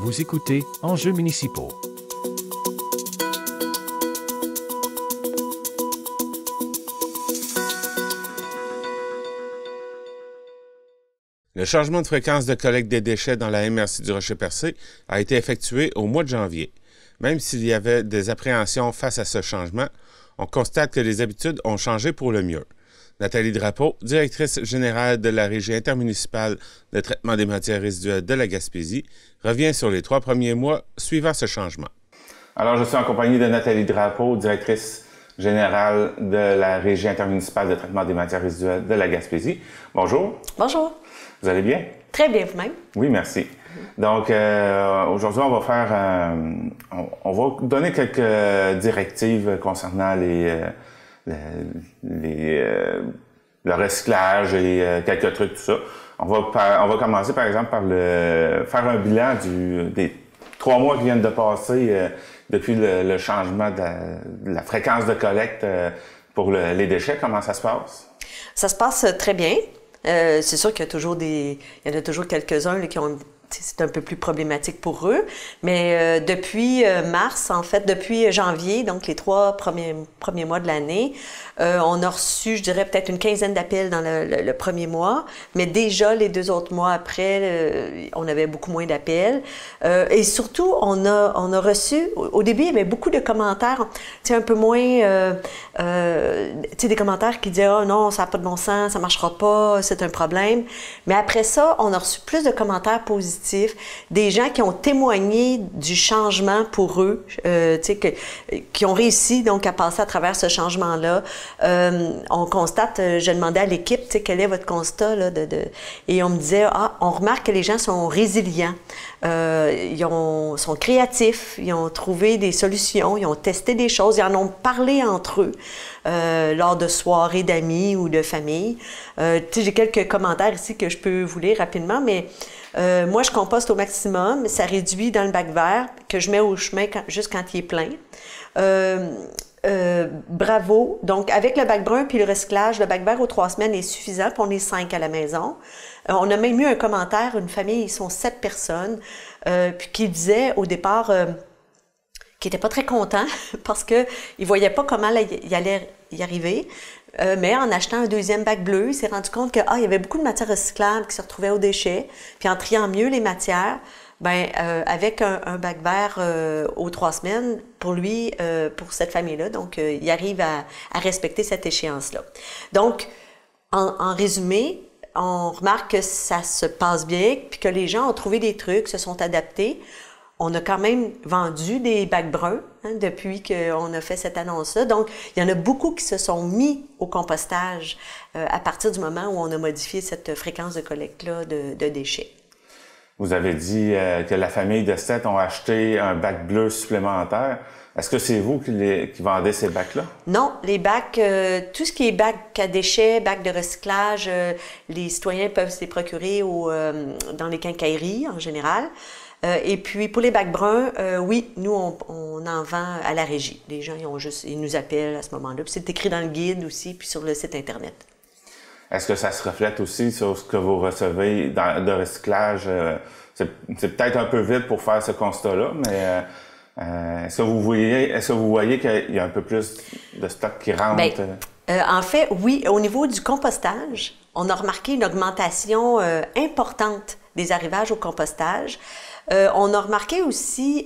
Vous écoutez Enjeux municipaux. Le changement de fréquence de collecte des déchets dans la MRC du Rocher-Percé a été effectué au mois de janvier. Même s'il y avait des appréhensions face à ce changement, on constate que les habitudes ont changé pour le mieux. Nathalie Drapeau, directrice générale de la Régie intermunicipale de traitement des matières résiduelles de la Gaspésie, revient sur les 3 premiers mois suivant ce changement. Alors, je suis en compagnie de Nathalie Drapeau, directrice générale de la Régie intermunicipale de traitement des matières résiduelles de la Gaspésie. Bonjour. Bonjour. Vous allez bien? Très bien, vous-même. Oui, merci. Donc, aujourd'hui, on va faire, on va donner quelques directives concernant le recyclage et quelques trucs, tout ça. On va commencer, par exemple, par faire un bilan des 3 mois qui viennent de passer depuis le changement de la fréquence de collecte pour les déchets. Comment ça se passe? Ça se passe très bien. C'est sûr qu'il y en a toujours quelques-uns là, qui ont... C'est un peu plus problématique pour eux, mais depuis mars, en fait, depuis janvier, donc les 3 premiers mois de l'année, on a reçu, je dirais, peut-être une quinzaine d'appels dans le premier mois, mais déjà les 2 autres mois après, on avait beaucoup moins d'appels. Et surtout, on a reçu, au début, il y avait beaucoup de commentaires, tu sais, un peu moins, tu sais, des commentaires qui disaient « Oh non, ça n'a pas de bon sens, ça ne marchera pas, c'est un problème ». Mais après ça, on a reçu plus de commentaires positifs, des gens qui ont témoigné du changement pour eux, qui ont réussi donc à passer à travers ce changement-là. On constate, je demandais à l'équipe, quel est votre constat, là, et on me disait, on remarque que les gens sont résilients, sont créatifs, ils ont trouvé des solutions, ils ont testé des choses, ils en ont parlé entre eux. Lors de soirées d'amis ou de famille. J'ai quelques commentaires ici que je peux vous lire rapidement, mais moi, je composte au maximum. Ça réduit dans le bac vert que je mets au chemin juste quand il est plein. Bravo. Donc, avec le bac brun puis le recyclage, le bac vert aux 3 semaines est suffisant, puis on est 5 à la maison. On a même eu un commentaire, une famille, ils sont 7 personnes, puis qui disait au départ... qui n'était pas très content parce qu'il ne voyait pas comment il allait y arriver. Mais en achetant un 2e bac bleu, il s'est rendu compte qu'il y avait beaucoup de matières recyclables qui se retrouvaient aux déchets. Puis en triant mieux les matières, avec un bac vert aux 3 semaines, pour lui, pour cette famille-là, donc il arrive à respecter cette échéance-là. Donc, en résumé, on remarque que ça se passe bien, puis que les gens ont trouvé des trucs, se sont adaptés. On a quand même vendu des bacs bruns depuis qu'on a fait cette annonce-là. Donc, il y en a beaucoup qui se sont mis au compostage à partir du moment où on a modifié cette fréquence de collecte-là de déchets. Vous avez dit que la famille de 7 ont acheté un bac bleu supplémentaire. Est-ce que c'est vous qui vendez ces bacs-là? Non, les bacs, tout ce qui est bac à déchets, bac de recyclage, les citoyens peuvent se les procurer dans les quincailleries en général. Et puis, pour les bacs bruns, oui, nous, on en vend à la régie. Les gens, ils nous appellent à ce moment-là. Puis c'est écrit dans le guide aussi, puis sur le site Internet. Est-ce que ça se reflète aussi sur ce que vous recevez de recyclage? C'est peut-être un peu vite pour faire ce constat-là, mais est-ce que vous voyez qu'il y a un peu plus de stock qui rentre? En fait, oui. Au niveau du compostage, on a remarqué une augmentation importante des arrivages au compostage. On a remarqué aussi,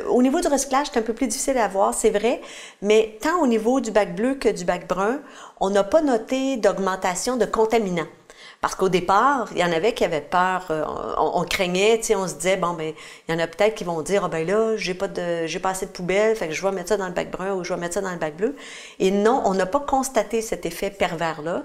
au niveau du recyclage, c'est un peu plus difficile à voir, c'est vrai, mais tant au niveau du bac bleu que du bac brun, on n'a pas noté d'augmentation de contaminants. Parce qu'au départ, il y en avait qui avaient peur, on craignait, tu sais, on se disait, il y en a peut-être qui vont dire, là, j'ai pas assez de poubelle, fait que je vais mettre ça dans le bac brun ou je vais mettre ça dans le bac bleu. Et non, on n'a pas constaté cet effet pervers-là.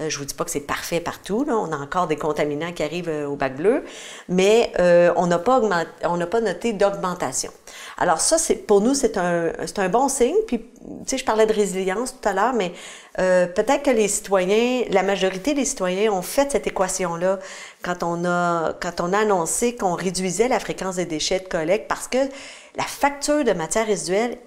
Je vous dis pas que c'est parfait partout, là, on a encore des contaminants qui arrivent au bac bleu, mais on n'a pas noté d'augmentation. Alors ça, pour nous, c'est un bon signe. Puis, tu sais, je parlais de résilience tout à l'heure, mais peut-être que les citoyens, la majorité des citoyens ont fait cette équation-là quand on a annoncé qu'on réduisait la fréquence des déchets de collecte parce que la facture de matières résiduelles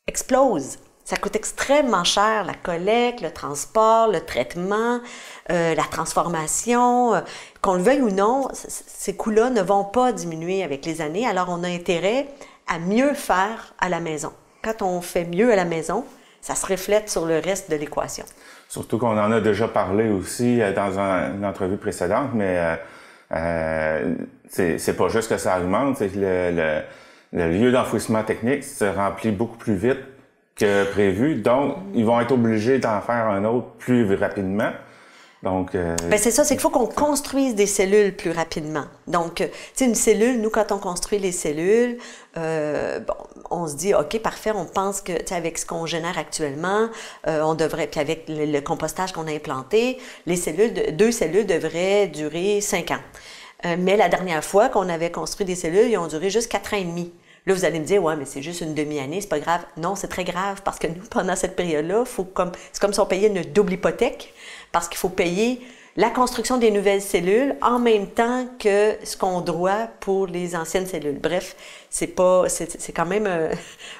explose. Ça coûte extrêmement cher, la collecte, le transport, le traitement, la transformation. Qu'on le veuille ou non, ces coûts-là ne vont pas diminuer avec les années. Alors, on a intérêt à mieux faire à la maison. Quand on fait mieux à la maison, ça se reflète sur le reste de l'équation. Surtout qu'on en a déjà parlé aussi dans une entrevue précédente, mais c'est pas juste que ça augmente, c'est que le lieu d'enfouissement technique se remplit beaucoup plus vite que prévu. Donc, ils vont être obligés d'en faire un autre plus rapidement. Donc, ben c'est ça, c'est qu'il faut qu'on construise des cellules plus rapidement. Donc, tu sais, une cellule, nous, quand on construit les cellules, bon, on se dit, OK, parfait, on pense que, tu sais, avec ce qu'on génère actuellement, on devrait, puis avec le compostage qu'on a implanté, les cellules, 2 cellules devraient durer 5 ans. Mais la dernière fois qu'on avait construit des cellules, ils ont duré juste 4 ans et demi. Là, vous allez me dire, ouais, mais c'est juste une demi-année, c'est pas grave. Non, c'est très grave parce que nous, pendant cette période-là, c'est comme si on payait une double hypothèque parce qu'il faut payer la construction des nouvelles cellules en même temps que ce qu'on doit pour les anciennes cellules. Bref, c'est quand même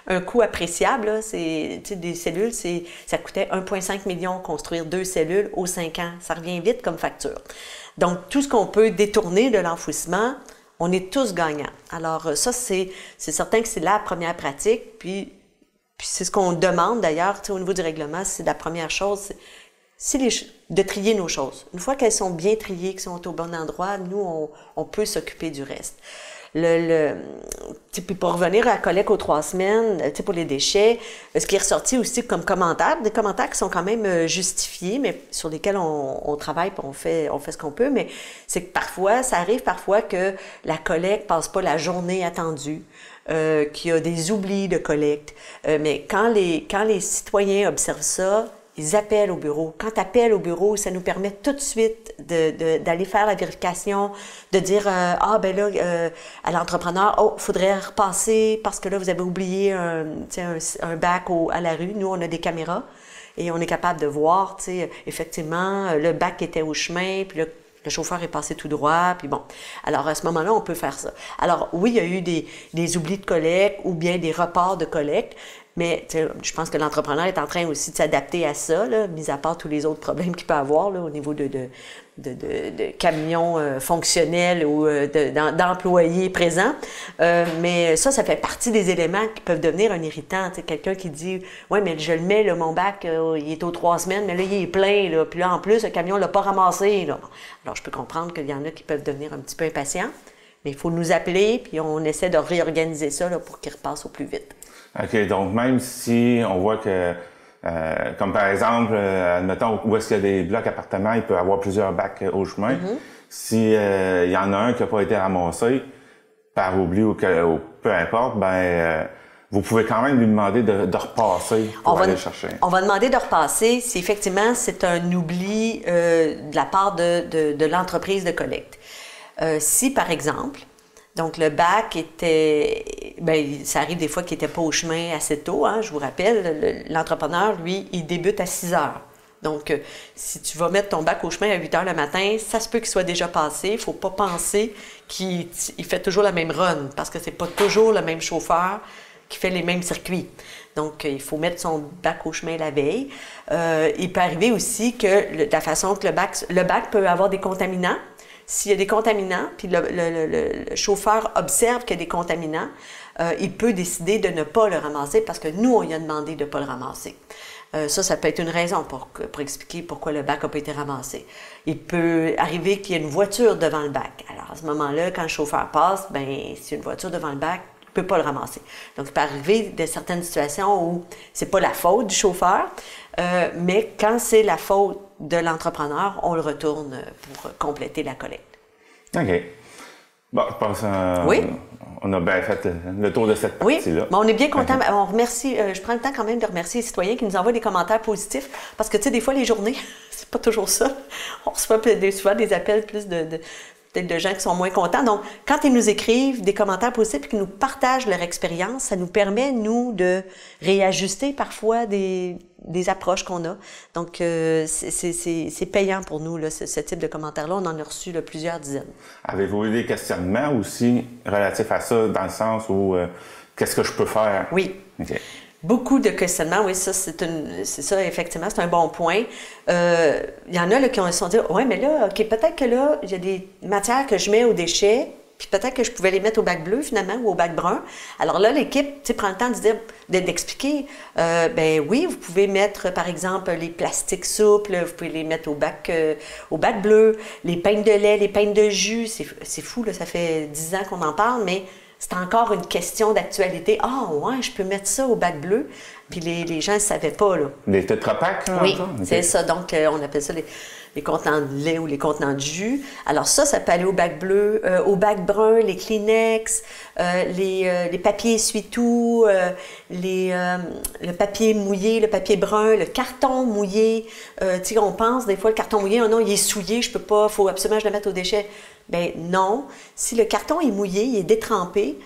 un coût appréciable, là. Tu sais, des cellules, ça coûtait 1,5 million construire 2 cellules aux 5 ans. Ça revient vite comme facture. Donc, tout ce qu'on peut détourner de l'enfouissement, on est tous gagnants. Alors, ça, c'est certain que c'est la première pratique, puis c'est ce qu'on demande d'ailleurs, au niveau du règlement, c'est la première chose, c'est de trier nos choses. Une fois qu'elles sont bien triées, qu'elles sont au bon endroit, nous, on peut s'occuper du reste. Puis pour revenir à la collecte aux 3 semaines, pour les déchets, ce qui est ressorti aussi comme commentaires, des commentaires qui sont quand même justifiés, mais sur lesquels on travaille, puis on fait ce qu'on peut, mais c'est que parfois, ça arrive parfois que la collecte passe pas la journée attendue, qu'il y a des oublis de collecte, mais quand les citoyens observent ça, ils appellent au bureau. Quand tu appelles au bureau, ça nous permet tout de suite d'aller faire la vérification, de dire à l'entrepreneur, oh, il faudrait repasser parce que là, vous avez oublié un bac à la rue. Nous, on a des caméras et on est capable de voir, effectivement, le bac était au chemin, puis le chauffeur est passé tout droit, puis bon. Alors, à ce moment-là, on peut faire ça. Alors, oui, il y a eu des oublis de collecte ou bien des reports de collecte, mais je pense que l'entrepreneur est en train aussi de s'adapter à ça, là, mis à part tous les autres problèmes qu'il peut avoir là, au niveau de camions fonctionnels ou d'employés présents. Mais ça fait partie des éléments qui peuvent devenir un irritant. Quelqu'un qui dit « Ouais, mais je le mets, là, mon bac, il est aux 3 semaines, mais là, il est plein. Là, puis là, en plus, le camion ne l'a pas ramassé. » là. Alors, je peux comprendre qu'il y en a qui peuvent devenir un petit peu impatients, mais il faut nous appeler, puis on essaie de réorganiser ça là, pour qu'il repasse au plus vite. OK, donc même si on voit que, comme par exemple, admettons, où est-ce qu'il y a des blocs appartements, il peut y avoir plusieurs bacs au chemin. Si il y en a un qui n'a pas été ramassé, par oubli ou peu importe, vous pouvez quand même lui demander de repasser pour aller le chercher. On va demander de repasser si effectivement c'est un oubli de la part de l'entreprise de collecte. Si, par exemple, donc, le bac était... ça arrive des fois qu'il n'était pas au chemin assez tôt, hein, je vous rappelle. L'entrepreneur, lui, il débute à 6 heures. Donc, si tu vas mettre ton bac au chemin à 8 heures le matin, ça se peut qu'il soit déjà passé. Il ne faut pas penser qu'il fait toujours la même run, parce que c'est pas toujours le même chauffeur qui fait les mêmes circuits. Donc, il faut mettre son bac au chemin la veille. Il peut arriver aussi que la façon que le bac peut avoir des contaminants. S'il y a des contaminants, puis le chauffeur observe qu'il y a des contaminants, il peut décider de ne pas le ramasser parce que nous, on lui a demandé de ne pas le ramasser. Ça peut être une raison pour expliquer pourquoi le bac n'a pas été ramassé. Il peut arriver qu'il y ait une voiture devant le bac. Alors, à ce moment-là, quand le chauffeur passe, s'il y a une voiture devant le bac, il ne peut pas le ramasser. Donc, il peut arriver de certaines situations où c'est pas la faute du chauffeur, mais quand c'est la faute de l'entrepreneur, on le retourne pour compléter la collecte. OK. Bon, je pense on a bien fait le tour de cette partie-là. Oui, mais on est bien content. Okay. On remercie, je prends le temps quand même de remercier les citoyens qui nous envoient des commentaires positifs parce que, tu sais, des fois, les journées, c'est pas toujours ça. On reçoit souvent des appels plus peut-être de gens qui sont moins contents. Donc, quand ils nous écrivent des commentaires positifs et qu'ils nous partagent leur expérience, ça nous permet, nous, de réajuster parfois des approches qu'on a. Donc, c'est payant pour nous, là, ce type de commentaires-là. On en a reçu plusieurs dizaines. Avez-vous eu des questionnements aussi relatifs à ça, dans le sens où qu'est-ce que je peux faire? Oui. Okay. Beaucoup de questionnements, oui, ça, c'est ça, effectivement, c'est un bon point. Il y en a là, qui se sont dit, ouais, mais là, OK, peut-être que là, il y a des matières que je mets aux déchets, puis peut-être que je pouvais les mettre au bac bleu, finalement, ou au bac brun. Alors là, l'équipe, tu sais, prend le temps de dire, d'expliquer, ben oui, vous pouvez mettre, par exemple, les plastiques souples, vous pouvez les mettre au bac bleu, les pintes de lait, les pintes de jus, c'est fou, là, ça fait 10 ans qu'on en parle, mais c'est encore une question d'actualité. Ah, ouais, je peux mettre ça au bac bleu. Puis les gens ne savaient pas, là. Les Tetra Pak, là? Oui, Okay. c'est ça. Donc, on appelle ça les contenants de lait ou les contenants de jus. Alors ça peut aller au bac bleu, au bac brun, les Kleenex, les papiers essuie-tout, le papier mouillé, le papier brun, le carton mouillé. Tu sais, on pense des fois, le carton mouillé, oh non, il est souillé, je peux pas, il faut absolument que je le mette au déchet. Bien non, si le carton est mouillé, il est détrempé,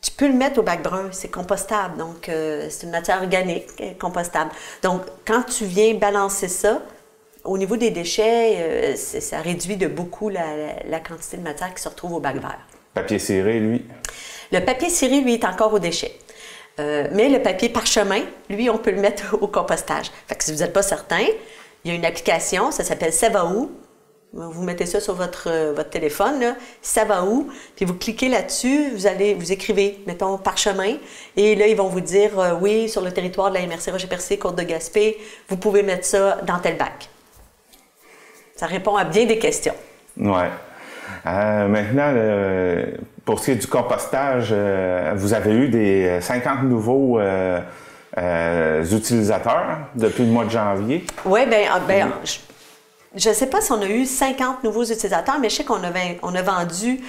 tu peux le mettre au bac brun, c'est compostable, donc c'est une matière organique, compostable. Donc, quand tu viens balancer ça, au niveau des déchets, ça réduit de beaucoup la quantité de matière qui se retrouve au bac vert. Papier ciré, lui? Le papier ciré, lui, est encore au déchet. Mais le papier parchemin, lui, on peut le mettre au compostage. Fait que si vous n'êtes pas certain, il y a une application, ça s'appelle Savaou. Vous mettez ça sur votre téléphone, là, ça va où? Puis vous cliquez là-dessus, vous écrivez, mettons, parchemin, et là, ils vont vous dire, oui, sur le territoire de la MRC Rocher-Percé, Côte-de-Gaspé, vous pouvez mettre ça dans tel bac. Ça répond à bien des questions. Oui. Maintenant, pour ce qui est du compostage, vous avez eu des 50 nouveaux utilisateurs depuis le mois de janvier. Oui, je ne sais pas si on a eu 50 nouveaux utilisateurs, mais je sais qu'on a vendu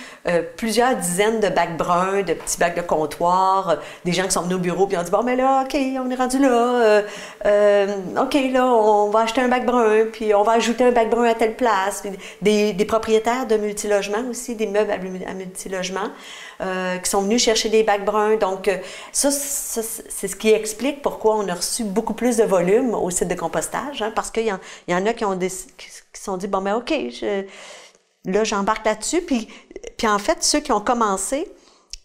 plusieurs dizaines de bacs bruns, de petits bacs de comptoir, des gens qui sont venus au bureau et ont dit « Bon, mais là, OK, on est rendu là. OK, là, on va acheter un bac brun, puis on va ajouter un bac brun à telle place. » Des propriétaires de multilogements aussi, des meubles à multilogement, qui sont venus chercher des bacs bruns. Donc, ça c'est ce qui explique pourquoi on a reçu beaucoup plus de volume au site de compostage, hein, parce qu'il y en a qui se sont dit, bon, ben OK, là, j'embarque là-dessus. Puis en fait, ceux qui ont commencé,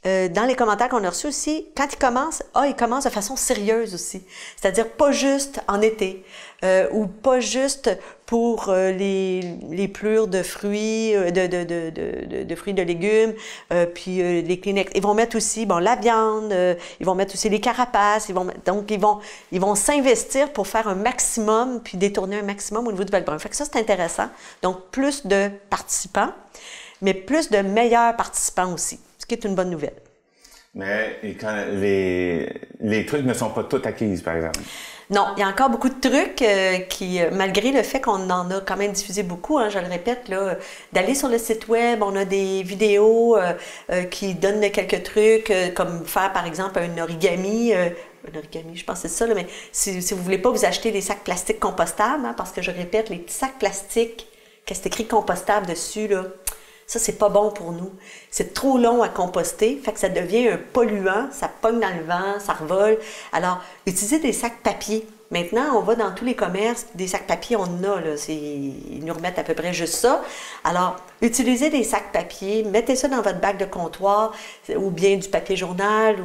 dans les commentaires qu'on a reçus aussi, quand ils commencent de façon sérieuse aussi. C'est-à-dire pas juste en été, ou pas juste pour les plures de fruits, de fruits de légumes, puis les Kleenex. Ils vont mettre aussi, la viande, ils vont mettre aussi les carapaces, donc ils vont s'investir pour faire un maximum, puis détourner un maximum au niveau du bac brun. Fait que ça, c'est intéressant. Donc, plus de participants, mais plus de meilleurs participants aussi, ce qui est une bonne nouvelle. Mais les trucs ne sont pas tous acquis, par exemple. Non, il y a encore beaucoup de trucs qui, malgré le fait qu'on en a quand même diffusé beaucoup, hein, je le répète, là, d'aller sur le site web, on a des vidéos qui donnent quelques trucs, comme faire par exemple un origami, je pense que c'est ça, là, mais si vous ne voulez pas vous acheter des sacs plastiques compostables, hein, parce que je répète, les petits sacs plastiques, que c'est écrit compostable dessus, là, ça, c'est pas bon pour nous. C'est trop long à composter, fait que ça devient un polluant, ça pogne dans le vent, ça revole. Alors, utilisez des sacs papier. Maintenant, on va dans tous les commerces, des sacs papier, on en a, là. Ils nous remettent à peu près juste ça. Alors, utilisez des sacs papier, mettez ça dans votre bac de comptoir, ou bien du papier journal,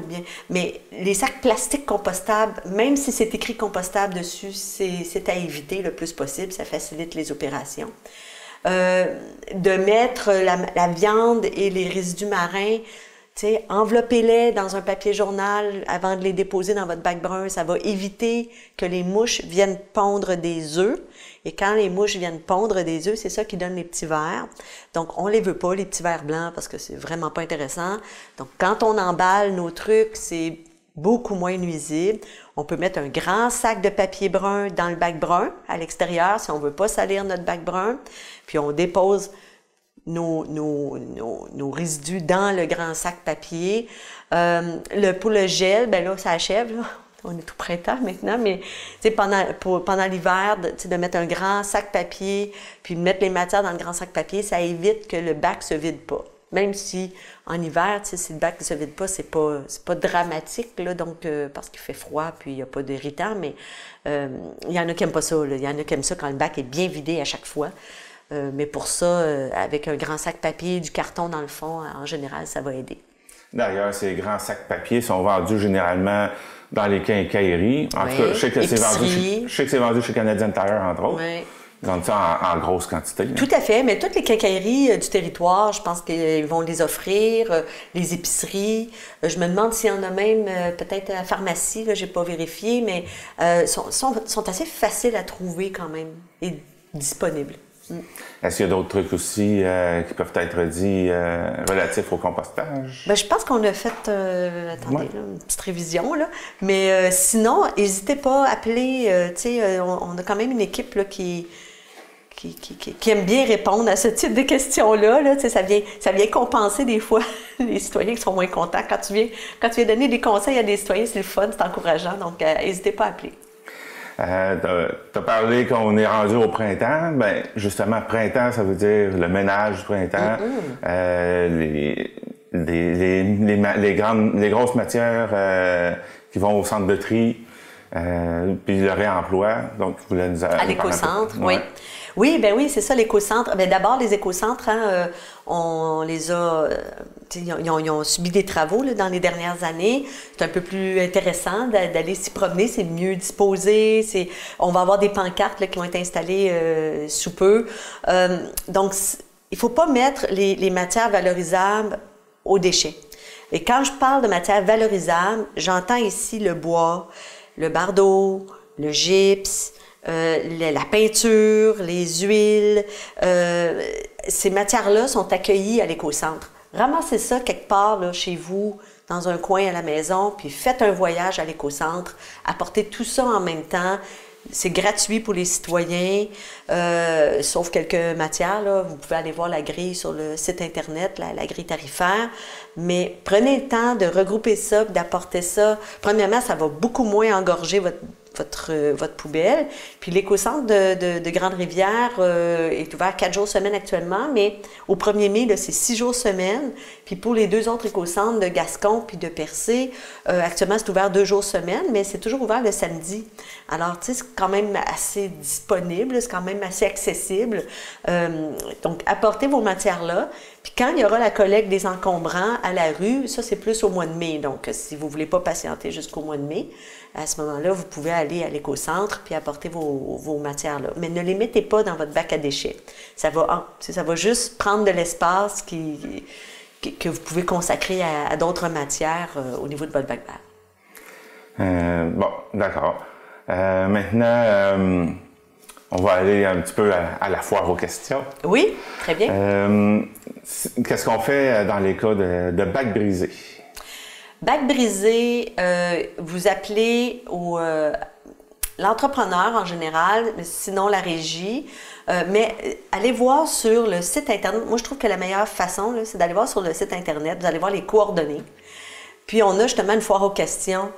mais les sacs plastiques compostables, même si c'est écrit compostable dessus, c'est à éviter le plus possible, ça facilite les opérations. De mettre la viande et les résidus marins, enveloppez-les dans un papier journal avant de les déposer dans votre bac brun. Ça va éviter que les mouches viennent pondre des œufs. Et quand les mouches viennent pondre des œufs, c'est ça qui donne les petits vers. Donc, on les veut pas, les petits vers blancs, parce que c'est vraiment pas intéressant. Donc, quand on emballe nos trucs, c'est beaucoup moins nuisible. On peut mettre un grand sac de papier brun dans le bac brun à l'extérieur si on ne veut pas salir notre bac brun. Puis on dépose nos résidus dans le grand sac papier. Pour le gel, ben là, ça achève. Là. On est tout printemps maintenant, mais pendant l'hiver, de mettre un grand sac papier, puis de mettre les matières dans le grand sac papier, ça évite que le bac ne se vide pas. Même si, en hiver, si le bac ne se vide pas, c'est pas dramatique, là, donc, parce qu'il fait froid, puis il n'y a pas d'irritant, mais il y en a qui n'aiment pas ça, là. Il y en a qui aiment ça quand le bac est bien vidé à chaque fois. Mais pour ça, avec un grand sac papier, du carton dans le fond, en général, ça va aider. D'ailleurs, ces grands sacs papier sont vendus généralement dans les quincailleries. En Oui. tout cas, je sais que Épicerie. c'est vendu chez Canadian Tire, entre autres. Oui. Ils vendent ça en grosse quantité. Là. Tout à fait, mais toutes les quincailleries du territoire, je pense qu'ils vont les offrir, les épiceries. Je me demande s'il y en a même peut-être à la pharmacie, là, j'ai pas vérifié, mais sont assez faciles à trouver quand même et disponibles. Est-ce qu'il y a d'autres trucs aussi qui peuvent être dits relatifs au compostage? Ben, je pense qu'on a fait attendez, là, une petite révision, là. Mais sinon, n'hésitez pas à appeler. On a quand même une équipe là, qui aime bien répondre à ce type de questions-là. Là. Ça vient compenser des fois les citoyens qui sont moins contents. Quand tu viens donner des conseils à des citoyens, c'est le fun, c'est encourageant. Donc, n'hésitez pas à appeler. T'as parlé qu'on est rendu au printemps. Ben, justement, printemps, ça veut dire le ménage du printemps, les grosses matières qui vont au centre de tri, puis le réemploi. Donc, vous voulez nous à l'écocentre, oui. Ouais. Oui, ben oui, c'est ça, l'écocentre. Ben d'abord, les écocentres, on les a... ils ont subi des travaux là, dans les dernières années. C'est un peu plus intéressant d'aller s'y promener. C'est mieux disposé. On va avoir des pancartes là, qui vont être installées sous peu. Donc, il ne faut pas mettre les matières valorisables aux déchets. Et quand je parle de matières valorisables, j'entends ici le bois, le bardeau, le gypse, la peinture, les huiles, ces matières-là sont accueillies à l'écocentre. Ramassez ça quelque part là, chez vous, dans un coin à la maison, puis faites un voyage à l'écocentre, apportez tout ça en même temps. C'est gratuit pour les citoyens, sauf quelques matières. Là. Vous pouvez aller voir la grille sur le site Internet, la grille tarifaire. Mais prenez le temps de regrouper ça, d'apporter ça. Premièrement, ça va beaucoup moins engorger votre poubelle. Puis l'écocentre de Grande-Rivière est ouvert 4 jours semaine actuellement, mais au 1er mai, c'est 6 jours semaine. Puis pour les 2 autres écocentres de Gascon puis de Percé, actuellement, c'est ouvert 2 jours semaine, mais c'est toujours ouvert le samedi. Alors, tu sais, c'est quand même assez disponible, c'est quand même assez accessible. Donc, apportez vos matières-là. Puis quand il y aura la collecte des encombrants à la rue, ça, c'est plus au mois de mai. Donc, si vous ne voulez pas patienter jusqu'au mois de mai, à ce moment-là, vous pouvez aller à l'écocentre puis apporter vos matières-là. Mais ne les mettez pas dans votre bac à déchets. Ça va juste prendre de l'espace que vous pouvez consacrer à d'autres matières au niveau de votre bac vert. Bon, d'accord. Maintenant, on va aller un petit peu à la foire aux questions. Oui, très bien. Qu'est-ce qu'on fait dans les cas de bac brisé? Bac brisé, vous appelez l'entrepreneur en général, sinon la régie, mais allez voir sur le site Internet. Moi, je trouve que la meilleure façon, là, c'est d'aller voir sur le site Internet, vous allez voir les coordonnées. Puis, on a justement une foire aux questions.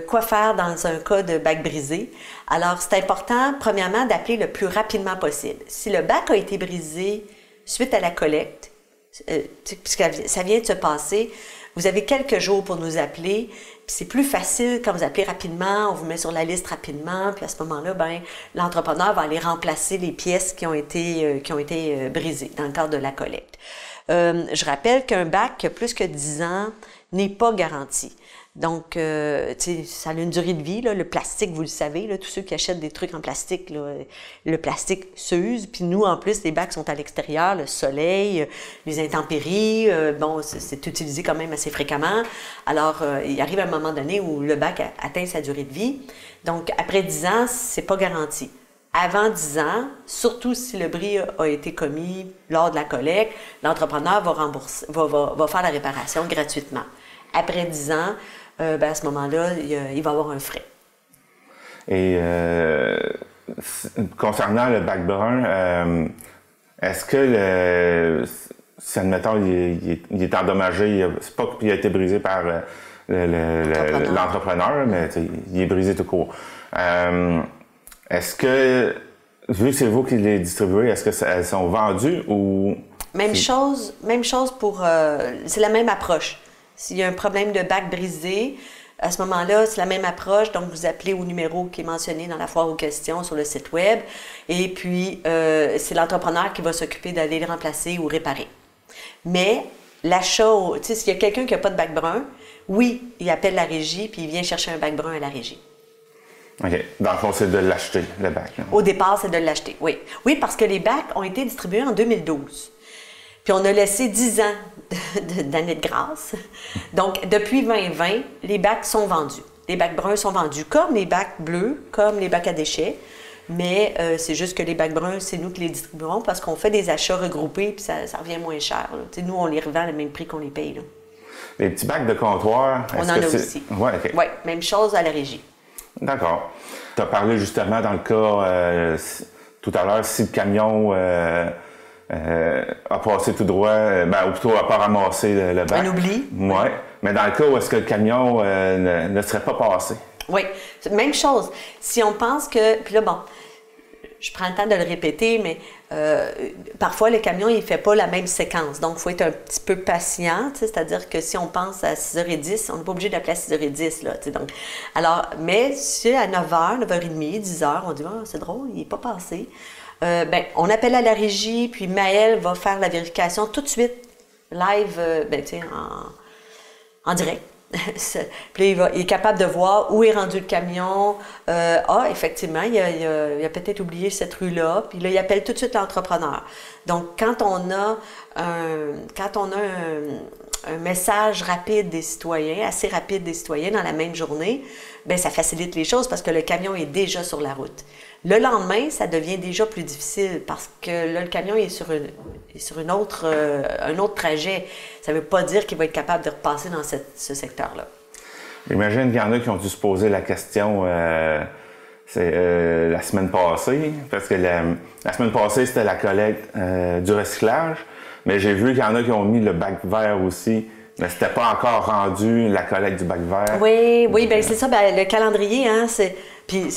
Quoi faire dans un cas de bac brisé? Alors, c'est important, premièrement, d'appeler le plus rapidement possible. Si le bac a été brisé suite à la collecte, puisque ça vient de se passer, vous avez quelques jours pour nous appeler. Puis c'est plus facile quand vous appelez rapidement, on vous met sur la liste rapidement, puis à ce moment-là, l'entrepreneur va aller remplacer les pièces qui ont été brisées dans le cadre de la collecte. Je rappelle qu'un bac qui a plus que 10 ans n'est pas garanti. Donc, ça a une durée de vie. Là. Le plastique, vous le savez, là, tous ceux qui achètent des trucs en plastique, là, le plastique s'use. Puis nous, en plus, les bacs sont à l'extérieur, le soleil, les intempéries. C'est utilisé quand même assez fréquemment. Alors, il arrive un moment donné où le bac atteint sa durée de vie. Donc, après 10 ans, c'est pas garanti. Avant 10 ans, surtout si le bris a été commis lors de la collecte, l'entrepreneur va faire la réparation gratuitement. Après 10 ans, à ce moment-là, il va avoir un frais. Et concernant le bac brun, est-ce que si, admettons, il est endommagé, c'est pas qu'il a été brisé par l'entrepreneur, mais il est brisé tout court. Est-ce que, vu que c'est vous qui les distribuez, est-ce qu'elles sont vendues ou... Même chose pour... c'est la même approche. S'il y a un problème de bac brisé, à ce moment-là, c'est la même approche. Donc, vous appelez au numéro qui est mentionné dans la foire aux questions sur le site web. Et puis, c'est l'entrepreneur qui va s'occuper d'aller le remplacer ou réparer. Mais, l'achat, tu sais, s'il y a quelqu'un qui n'a pas de bac brun, oui, il appelle la régie puis il vient chercher un bac brun à la régie. OK. Dans le fond, c'est de l'acheter, le bac. Là. Au départ, c'est de l'acheter, oui. Oui, parce que les bacs ont été distribués en 2012. Puis on a laissé 10 ans d'année de grâce. Donc, depuis 2020, les bacs sont vendus. Les bacs bruns sont vendus comme les bacs bleus, comme les bacs à déchets. Mais c'est juste que les bacs bruns, c'est nous qui les distribuons parce qu'on fait des achats regroupés puis ça revient moins cher. Nous, on les revend au même prix qu'on les paye. Là. Les petits bacs de comptoir, on en a aussi. Oui, OK. Oui, même chose à la régie. D'accord. Tu as parlé justement dans le cas, tout à l'heure, si le camion a passé tout droit, ou plutôt n'a pas ramassé le bac. Un oubli. Oui. Mais dans le cas où est-ce que le camion ne serait pas passé. Oui, même chose. Si on pense que... Puis là, bon, je prends le temps de le répéter, mais parfois, le camion, il ne fait pas la même séquence. Donc, il faut être un petit peu patient, c'est-à-dire que si on pense à 6h10, on n'est pas obligé d'appeler à 6h10. Là, donc, alors, mais si à 9h, 9h30, 10h, on dit « c'est drôle, il n'est pas passé », on appelle à la régie, puis Maëlle va faire la vérification tout de suite, live, en direct. Puis il est capable de voir où est rendu le camion. Effectivement, il a peut-être oublié cette rue-là. Puis là, il appelle tout de suite l'entrepreneur. Donc, quand on a un message rapide des citoyens, assez rapide des citoyens dans la même journée, bien, ça facilite les choses parce que le camion est déjà sur la route. Le lendemain, ça devient déjà plus difficile parce que là, le camion est sur un autre trajet. Ça ne veut pas dire qu'il va être capable de repasser dans ce secteur-là. J'imagine qu'il y en a qui ont dû se poser la question la semaine passée, parce que la semaine passée, c'était la collecte du recyclage, mais j'ai vu qu'il y en a qui ont mis le bac vert aussi. Mais c'était pas encore rendu la collecte du bac vert. Oui, bien c'est ça. Le calendrier, hein, puis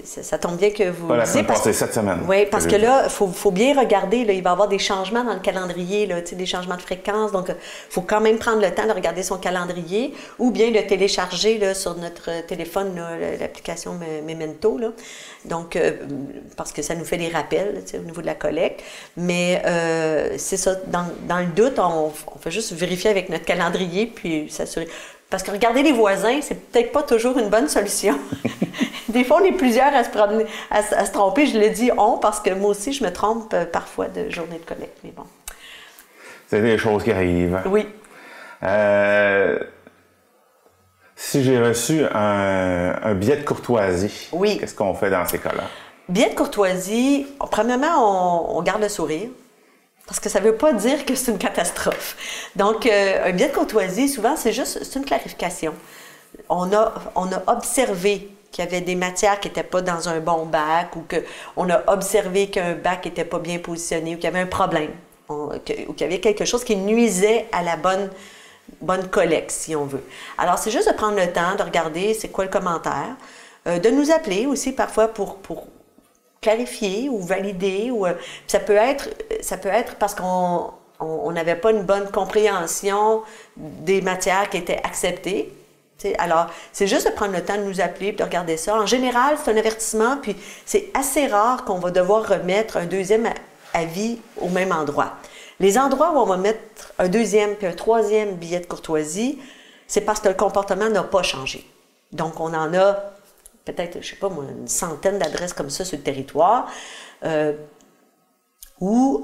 ça tombe bien que vous pas la semaine passée, cette semaine. Oui, parce que là, il faut bien regarder. Là, il va y avoir des changements dans le calendrier, là, des changements de fréquence. Donc, il faut quand même prendre le temps de regarder son calendrier ou bien le télécharger là, sur notre téléphone, l'application Memento. Là. Donc, parce que ça nous fait des rappels au niveau de la collecte. Mais c'est ça, dans le doute, on fait juste vérifier avec notre calendrier puis s'assurer. Parce que regarder les voisins, c'est peut-être pas toujours une bonne solution. Des fois, on est plusieurs à se tromper. Je le dis « on » parce que moi aussi, je me trompe parfois de journée de collecte. Mais bon. C'est des choses qui arrivent. Oui. Si j'ai reçu un billet de courtoisie, oui. Qu'est-ce qu'on fait dans ces cas-là? Billet de courtoisie, premièrement, on garde le sourire. Parce que ça ne veut pas dire que c'est une catastrophe. Donc, un billet de courtoisie, souvent, c'est une clarification. On a observé qu'il y avait des matières qui n'étaient pas dans un bon bac ou qu'on a observé qu'un bac n'était pas bien positionné ou qu'il y avait un problème ou qu'il y avait quelque chose qui nuisait à la bonne collecte, si on veut. Alors, c'est juste de prendre le temps de regarder c'est quoi le commentaire, de nous appeler aussi parfois pour clarifier ou valider. Ça peut être parce qu'on n'avait pas une bonne compréhension des matières qui étaient acceptées. T'sais, alors, c'est juste de prendre le temps de nous appeler et de regarder ça. En général, c'est un avertissement, puis c'est assez rare qu'on va devoir remettre un deuxième avis au même endroit. Les endroits où on va mettre un deuxième puis un troisième billet de courtoisie, c'est parce que le comportement n'a pas changé. Donc, on en a peut-être, je ne sais pas moi, une centaine d'adresses comme ça sur le territoire où,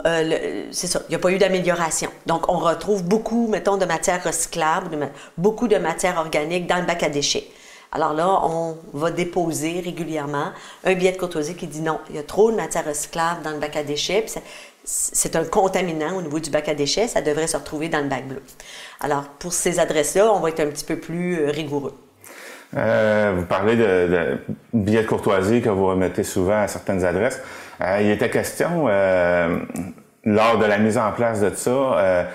c'est ça, il n'y a pas eu d'amélioration. Donc, on retrouve beaucoup, mettons, de matières recyclables, beaucoup de matières organiques dans le bac à déchets. Alors là, on va déposer régulièrement un billet de courtoisie qui dit non, il y a trop de matières recyclables dans le bac à déchets, puis c'est un contaminant au niveau du bac à déchets, ça devrait se retrouver dans le bac bleu. Alors, pour ces adresses-là, on va être un petit peu plus rigoureux. Vous parlez de billets de courtoisie que vous remettez souvent à certaines adresses. Il était question, lors de la mise en place de ça,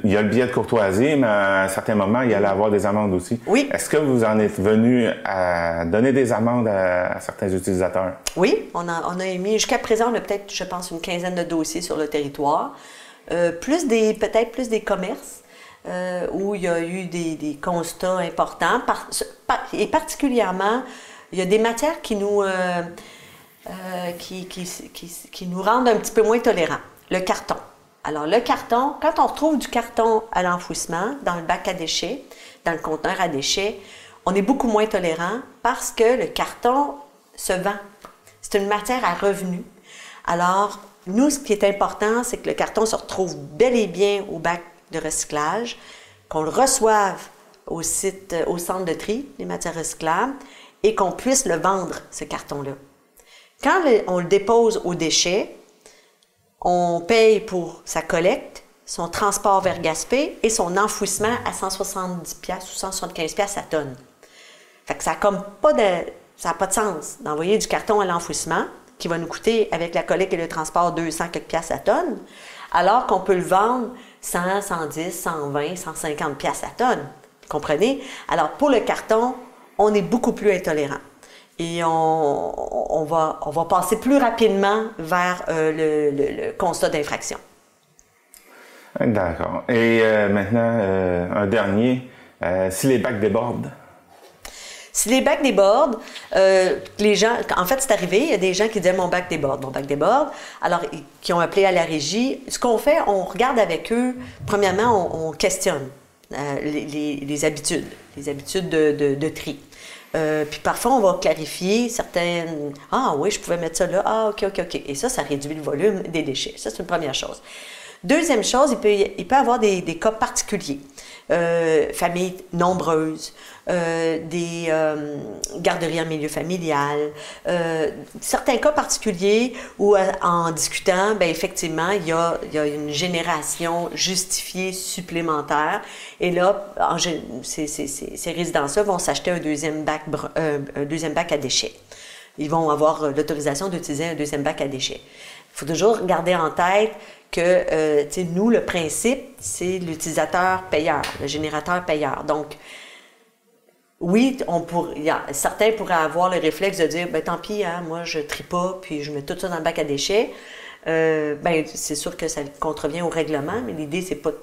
il y a le billet de courtoisie, mais à un certain moment, il y allait avoir des amendes aussi. Oui. Est-ce que vous en êtes venu à donner des amendes à certains utilisateurs? Oui, on a émis, jusqu'à présent, on a peut-être, je pense, une quinzaine de dossiers sur le territoire. Peut-être plus des commerces. Où il y a eu des constats importants. Et particulièrement, il y a des matières qui nous rendent un petit peu moins tolérants. Le carton. Alors, le carton, quand on retrouve du carton à l'enfouissement dans le bac à déchets, dans le conteneur à déchets, on est beaucoup moins tolérant parce que le carton se vend. C'est une matière à revenu. Alors, nous, ce qui est important, c'est que le carton se retrouve bel et bien au bac de recyclage, qu'on le reçoive au centre de tri des matières recyclables et qu'on puisse le vendre, ce carton-là. Quand on le dépose aux déchets, on paye pour sa collecte, son transport vers Gaspé et son enfouissement à 170$ ou 175$ à tonne. Fait que ça n'a pas de sens d'envoyer du carton à l'enfouissement qui va nous coûter, avec la collecte et le transport, 200 quelques piastres à tonne, alors qu'on peut le vendre 100, 110, 120, 150$ à tonne. Vous comprenez? Alors, pour le carton, on est beaucoup plus intolérant. Et on va passer plus rapidement vers le constat d'infraction. D'accord. Et maintenant, un dernier. Si les bacs débordent? Si les bacs débordent, les gens... En fait, c'est arrivé, il y a des gens qui disaient « mon bac déborde ». Alors, qui ont appelé à la régie. Ce qu'on fait, on regarde avec eux. Premièrement, on questionne les habitudes de tri. Puis parfois, on va clarifier certaines... « Ah oui, je pouvais mettre ça là. Ah, OK. » Et ça réduit le volume des déchets. Ça, c'est une première chose. Deuxième chose, il peut y avoir des cas particuliers. Familles nombreuses, des garderies en milieu familial, certains cas particuliers où, en discutant, bien, effectivement, il y a une génération justifiée supplémentaire. Et là, ces résidences-là vont s'acheter un deuxième bac à déchets. Ils vont avoir l'autorisation d'utiliser un deuxième bac à déchets. Il faut toujours garder en tête que, nous, le principe, c'est l'utilisateur payeur, le générateur payeur. Donc, oui, certains pourraient avoir le réflexe de dire, ben tant pis, hein, moi, je trie pas, puis je mets tout ça dans le bac à déchets. Ben, c'est sûr que ça contrevient au règlement, mais l'idée, c'est pas de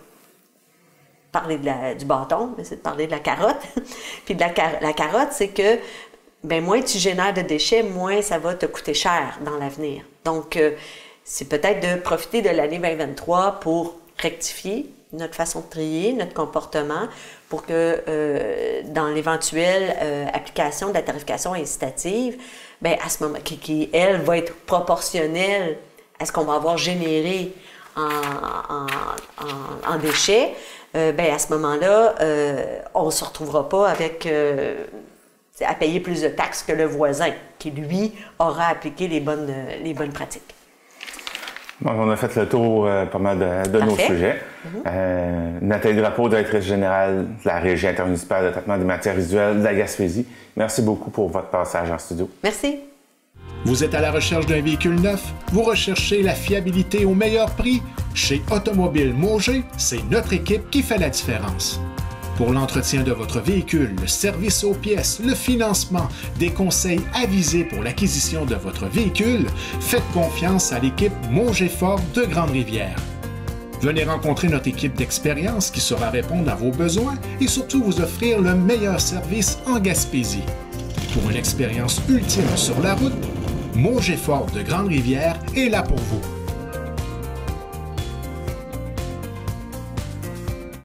parler du bâton, mais c'est de parler de la carotte. Puis la carotte, c'est que, ben moins tu génères de déchets, moins ça va te coûter cher dans l'avenir. Donc, c'est peut-être de profiter de l'année 2023 pour rectifier notre façon de trier, notre comportement, pour que dans l'éventuelle application de la tarification incitative, bien, à ce moment, qui, elle, va être proportionnelle à ce qu'on va avoir généré en déchets, bien, à ce moment-là, on ne se retrouvera pas avec... à payer plus de taxes que le voisin, qui, lui, aura appliqué les bonnes pratiques. Bon, on a fait le tour pas mal de nos sujets. Nathalie Drapeau, directrice générale de la Régie intermunicipale de traitement des matières résiduelles de la Gaspésie. Merci beaucoup pour votre passage en studio. Merci. Vous êtes à la recherche d'un véhicule neuf? Vous recherchez la fiabilité au meilleur prix? Chez Automobile Mauger, c'est notre équipe qui fait la différence. Pour l'entretien de votre véhicule, le service aux pièces, le financement, des conseils avisés pour l'acquisition de votre véhicule, faites confiance à l'équipe Mauger Ford de Grande-Rivière. Venez rencontrer notre équipe d'expérience qui saura répondre à vos besoins et surtout vous offrir le meilleur service en Gaspésie. Pour une expérience ultime sur la route, Mauger Ford de Grande-Rivière est là pour vous.